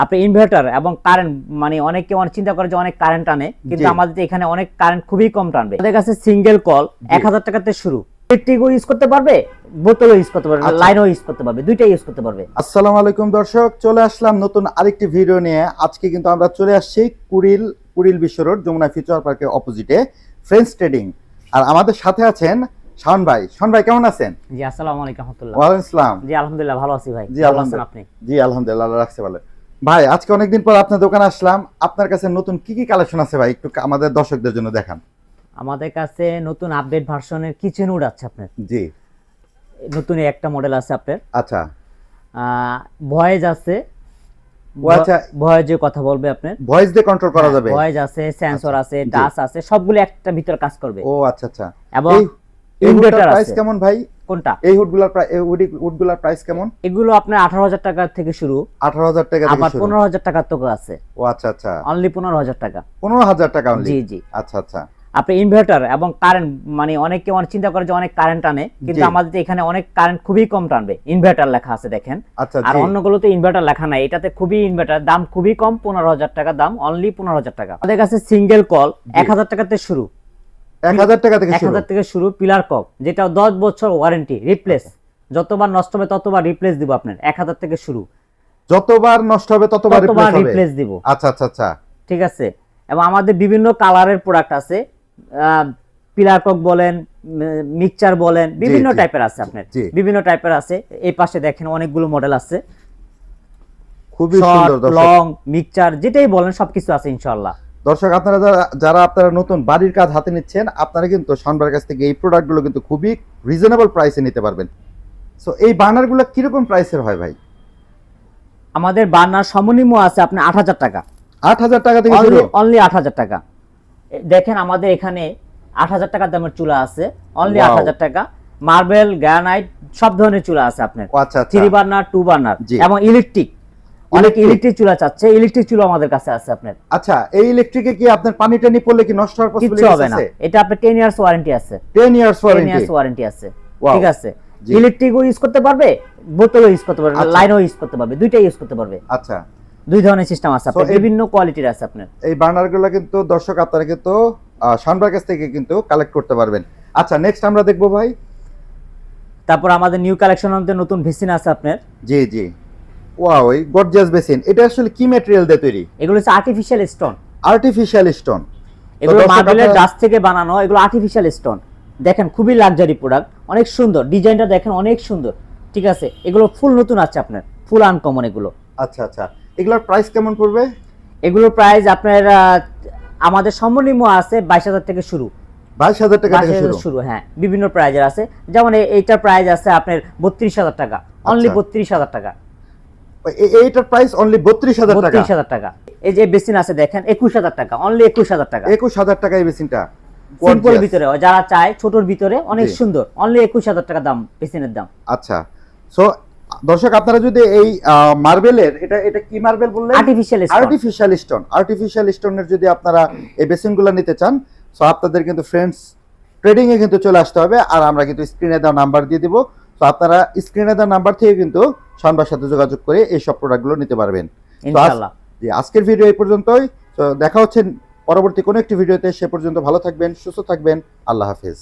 আপনি ইনভার্টার এবং কারেন্ট মানে অনেকে অনেক চিন্তা করে যে অনেক কারেন্ট টানে, কিন্তু আমাদের এখানে অনেক কারেন্ট খুবই কম টানবে। আমাদের কাছে সিঙ্গেল কল 1000 টাকাতে শুরু। ইলেকট্রিকও ইউজ করতে পারবে, বোতলও ইউজ করতে পারবে, লাইনও ইউজ করতে পারবে, দুইটাই ইউজ করতে পারবে। আসসালামু আলাইকুম দর্শক, চলে আসলাম নতুন আরেকটি ভিডিও নিয়ে। আজকে কিন্তু আমরা চলে আসছি কুড়িল বিশ্ব রোড যমুনা ফিউচার পার্কের অপোজিটে ফ্রেন্ডস ট্রেডিং। আর আমাদের সাথে আছেন শাওন ভাই। শাওন ভাই কেমন আছেন? জি আসসালামু আলাইকুম রাহমাতুল্লাহ। ওয়া আলাইকুম আসসালাম। জি আলহামদুলিল্লাহ ভালো আছি ভাই। জি ভালো আছেন আপনি? জি আলহামদুলিল্লাহ, আল্লাহ রাখছে ভালো। ভাই আজকে অনেকদিন পর আপনার দোকানে আসলাম, আপনার কাছে নতুন কি কি কালেকশন আছে ভাই একটু আমাদের দর্শকদের জন্য দেখান। আমাদের কাছে নতুন আপডেট ভার্সনের কিচেন উড আছে আপনার। জি নতুন একটা মডেল আছে আপনার। আচ্ছা, ভয়েস আছে, আচ্ছা ভয়েসে কথা বলবে আপনার, ভয়েস দিয়ে কন্ট্রোল করা যাবে। ভয়েস আছে, সেন্সর আছে, টাচ আছে, সবগুলো একটা ভিতর কাজ করবে। ও আচ্ছা আচ্ছা। এবং ইনভার্টার প্রাইস কেমন ভাই? কোনটা? এই হুডগুলার প্রাইস কেমন? এগুলো আপনার 18000 টাকা থেকে শুরু। 18000 টাকা থেকে আবার শুরু। 15000 টাকা তো আছে। ও আচ্ছা আচ্ছা, অনলি 15000 টাকা। 15000 টাকা অনলি? জি জি। আচ্ছা আচ্ছা। আপনি ইনভার্টার এবং কারেন্ট মানে অনেকে অনেক চিন্তা করে যে অনেক কারেন্ট টানে, কিন্তু আমাদের এখানে অনেক কারেন্ট খুবই কম টানবে। ইনভার্টার লেখা আছে দেখেন। আচ্ছা। আর অন্যগুলোতে ইনভার্টার লেখা নাই, এটাতে খুবই ইনভার্টার দাম খুবই কম, 15000 টাকা দাম, অনলি 15000 টাকা। আমাদের কাছে সিঙ্গেল কল 1000 টাকাতে শুরু। 1000 টাকা থেকে শুরু। 1000 থেকে শুরু। পিলার কক যেটা 10 বছর ওয়ারেন্টি, রিপ্লেস যতবার নষ্ট হবে ততবার রিপ্লেস দিব আপনার। 1000 থেকে শুরু। যতবার নষ্ট হবে ততবার রিপ্লেস দিব। আচ্ছা আচ্ছা আচ্ছা, ঠিক আছে। এবং আমাদের বিভিন্ন কালারের প্রোডাক্ট আছে। পিলার কক বলেন, মিক্সচার বলেন, বিভিন্ন টাইপের আছে আপনার, বিভিন্ন টাইপের আছে। এই পাশে দেখেন অনেকগুলো মডেল আছে, খুবই সুন্দর। লং মিক্সচার যেটাই বলেন সবকিছু আছে ইনশাআল্লাহ। দর্শক আপনারা আপনারা নতুন বাড়ির কাজ হাতে নিচ্ছেন, আপনারা কিন্তু শাওনবার কাছ থেকে এই প্রোডাক্টগুলো কিন্তু খুবই রিজনেবল প্রাইসে নিতে পারবেন। সো এই বার্নারগুলো কিরকম প্রাইসের হয় ভাই? আমাদের বার্নার সর্বনিম্ন আছে আপনার 8000 টাকা। 8000 টাকা থেকে শুরু? অনলি 8000 টাকা। দেখেন আমাদের এখানে 8000 টাকার দামের চুলা আছে, অনলি 8000 টাকা। মার্বেল, গ্রানাইট সব ধরনের চুলা আছে আপনার। আচ্ছা আচ্ছা। 3 বার্নার, 2 বার্নার এবং ইলেকট্রিক। অনেক ইলেকট্রিক চুলা চাচ্ছে, ইলেকট্রিক চুলা আমাদের কাছে আছে আপনার। আচ্ছা, এই ইলেকট্রিকে কি আপনার পানি টানি পড়লে কি নষ্ট হওয়ার পসিবিলিটি আছে? কিছু হবে না, এটা আপনার 10 ইয়ার্স ওয়ারেন্টি আছে। 10 ইয়ার্স ওয়ারেন্টি আছে। ঠিক আছে। জি। ইলেকট্রিকও ইউজ করতে পারবে, বোতলও ইউজ করতে পারবে, লাইনও ইউজ করতে পারবে, দুইটাই ইউজ করতে পারবে। আচ্ছা, দুই ধরনের সিস্টেম আছে আপনার, বিভিন্ন কোয়ালিটির আছে আপনার। এই বার্নারগুলো কিন্তু দর্শক আপনারা কিন্তু শাওনবার কাছ থেকে কিন্তু কালেক্ট করতে পারবেন। আচ্ছা, নেক্সট আমরা দেখবো ভাই। তারপর আমাদের নিউ কালেকশন মধ্যে নতুন বেসিন আছে আপনার। জি জি। ওয়াও, এই গর্জিয়াস বেসিন। এটা আসলে কি ম্যাটেরিয়াল দিয়ে তৈরি? এগুলো হচ্ছে আর্টিফিশিয়াল স্টোন। Artificial stone? এগুলো মার্বেলের ডাস্ট থেকে বানানো, এগুলো আর্টিফিশিয়াল স্টোন। দেখেন খুবই লাক্সারি প্রোডাক্ট, অনেক সুন্দর ডিজাইনটা দেখেন, অনেক সুন্দর। ঠিক আছে, এগুলো ফুল নতুন আছে আপনার, ফুল আনকমন এগুলো। আচ্ছা আচ্ছা। এগুলোর প্রাইস কেমন পড়বে? এগুলোর প্রাইস আপনার আমাদের সর্বনিম্ন আছে 22000 থেকে শুরু। 22000 টাকা থেকে শুরু? হ্যাঁ, বিভিন্ন প্রাইজের আছে। যেমন এইটার প্রাইস আছে আপনার 32000 টাকা, অনলি 32000 টাকা। এইটার প্রাইস অনলি 32000 টাকা? 32000 টাকা। এই যে বেসিন আছে দেখেন 21000 টাকা, অনলি 21000 টাকা। 21000 টাকা এই বেসিনটা? সিম্পল ভিতরে যারা চায় ছোটর ভিতরে অনেক সুন্দর, অনলি 21000 টাকা দাম বেসিনের দাম। আচ্ছা। সো দর্শক আপনারা যদি এই মার্বেলের, এটা কি মার্বেল বললেন? আর্টিফিশিয়াল স্টোনের যদি আপনারা এই বেসিনগুলো নিতে চান, সো আপনাদের কিন্তু ফ্রেন্ডস ট্রেডিং এ কিন্তু চলে আসতে হবে। আর আমরা কিন্তু স্ক্রিনে দেওয়া নাম্বার দিয়ে দিব, তো আপনারা স্ক্রিনে দেওয়া নাম্বার থেকে কিন্তু শাওনবার সাথে যোগাযোগ করে এই সব প্রোডাক্টগুলো নিতে পারবেন ইনশাআল্লাহ। আজকের ভিডিও এই পর্যন্তই। তো দেখা হচ্ছে পরবর্তী কোনো একটি ভিডিওতে। সে পর্যন্ত ভালো থাকবেন, সুস্থ থাকবেন। আল্লাহ হাফেজ।